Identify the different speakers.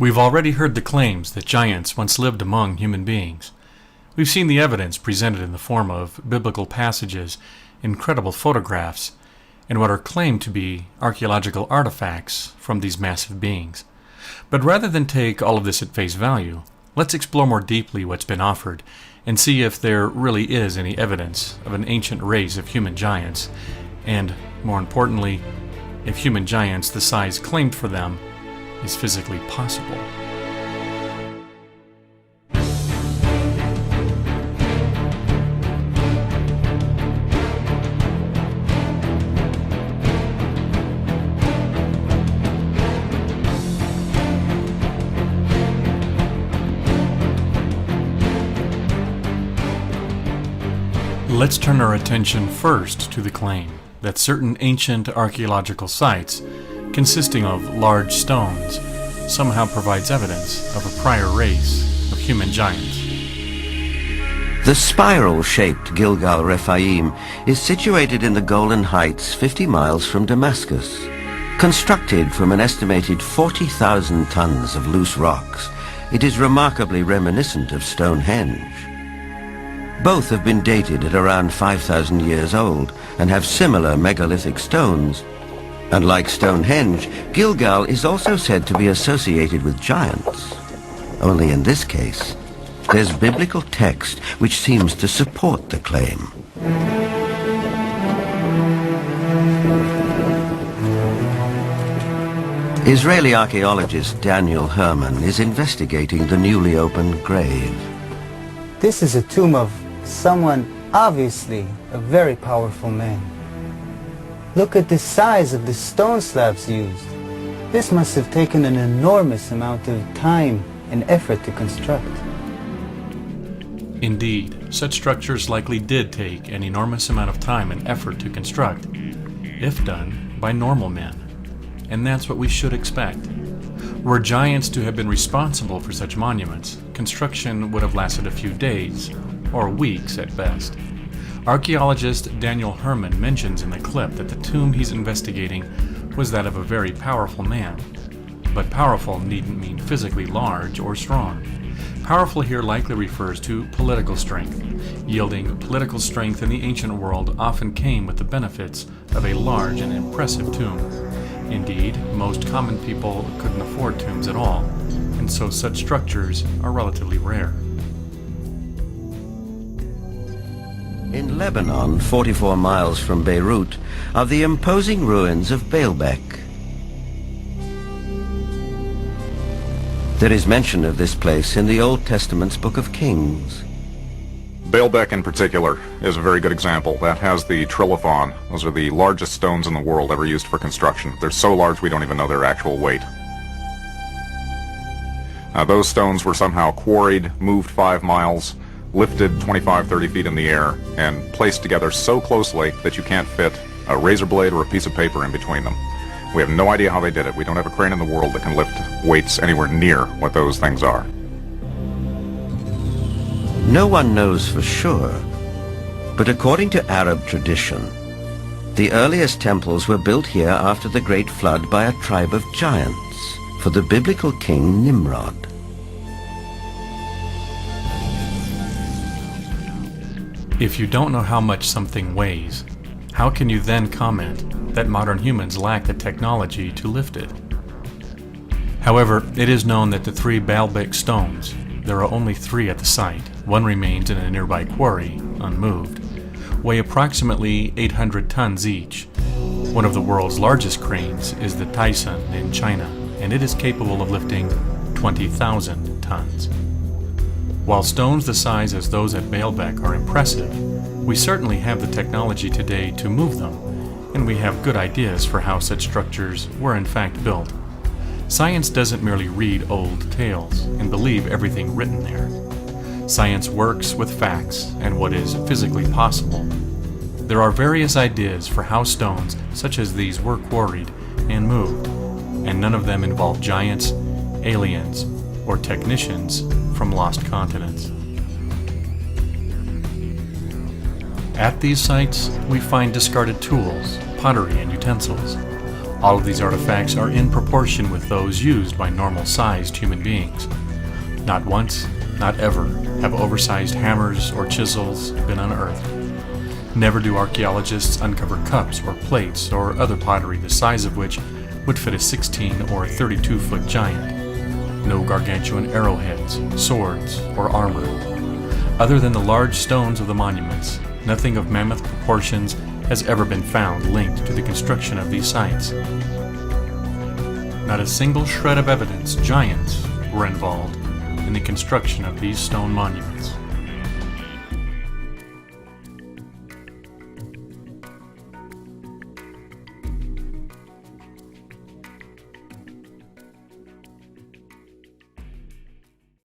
Speaker 1: We've already heard the claims that giants once lived among human beings. We've seen the evidence presented in the form of biblical passages, incredible photographs, and what are claimed to be archaeological artifacts from these massive beings. But rather than take all of this at face value, let's explore more deeply what's been offered and see if there really is any evidence of an ancient race of human giants, and, more importantly, if human giants the size claimed for them is physically possible. Let's turn our attention first to the claim that certain ancient archaeological sites, consisting of large stones, somehow provides evidence of a prior race of human giants.
Speaker 2: The spiral-shaped Gilgal Rephaim is situated in the Golan Heights 50 miles from Damascus. Constructed from an estimated 40,000 tons of loose rocks, it is remarkably reminiscent of Stonehenge. Both have been dated at around 5,000 years old and have similar megalithic stones. And like Stonehenge, Gilgal is also said to be associated with giants. Only in this case, there's biblical text which seems to support the claim. Israeli archaeologist Daniel Herman is investigating the newly opened grave.
Speaker 3: This is a tomb of someone obviously a very powerful man. Look at the size of the stone slabs used. This must have taken an enormous amount of time and effort to construct.
Speaker 1: Indeed, such structures likely did take an enormous amount of time and effort to construct, if done by normal men. And that's what we should expect. Were giants to have been responsible for such monuments, construction would have lasted a few days, or weeks at best. Archaeologist Daniel Herman mentions in the clip that the tomb he's investigating was that of a very powerful man. But powerful needn't mean physically large or strong. Powerful here likely refers to political strength. Yielding political strength in the ancient world often came with the benefits of a large and impressive tomb. Indeed, most common people couldn't afford tombs at all, and so such structures are relatively rare.
Speaker 2: In Lebanon, 44 miles from Beirut, are the imposing ruins of Baalbek. There is mention of this place in the Old Testament's Book of Kings.
Speaker 4: Baalbek in particular is a very good example. That has the trilithon. Those are the largest stones in the world ever used for construction. They're so large we don't even know their actual weight. Those stones were somehow quarried, moved 5 miles, lifted 25-30 feet in the air, and placed together so closely that you can't fit a razor blade or a piece of paper in between them. We have no idea how they did it. We don't have a crane in the world that can lift weights anywhere near what those things are.
Speaker 2: No one knows for sure, but according to Arab tradition, the earliest temples were built here after the Great Flood by a tribe of giants for the biblical king Nimrod.
Speaker 1: If you don't know how much something weighs, how can you then comment that modern humans lack the technology to lift it? However, it is known that the 3 Baalbek stones, there are only 3 at the site, one remains in a nearby quarry, unmoved, weigh approximately 800 tons each. One of the world's largest cranes is the Tyson in China, and it is capable of lifting 20,000 tons. While stones the size as those at Baalbek are impressive, we certainly have the technology today to move them, and we have good ideas for how such structures were in fact built. Science doesn't merely read old tales and believe everything written there. Science works with facts and what is physically possible. There are various ideas for how stones such as these were quarried and moved, and none of them involve giants, aliens, or technicians from lost continents. At these sites, we find discarded tools, pottery, and utensils. All of these artifacts are in proportion with those used by normal-sized human beings. Not once, not ever, have oversized hammers or chisels been unearthed. Never do archaeologists uncover cups or plates or other pottery the size of which would fit a 16 or 32-foot giant. No gargantuan arrowheads, swords, or armor. Other than the large stones of the monuments, nothing of mammoth proportions has ever been found linked to the construction of these sites. Not a single shred of evidence giants were involved in the construction of these stone monuments.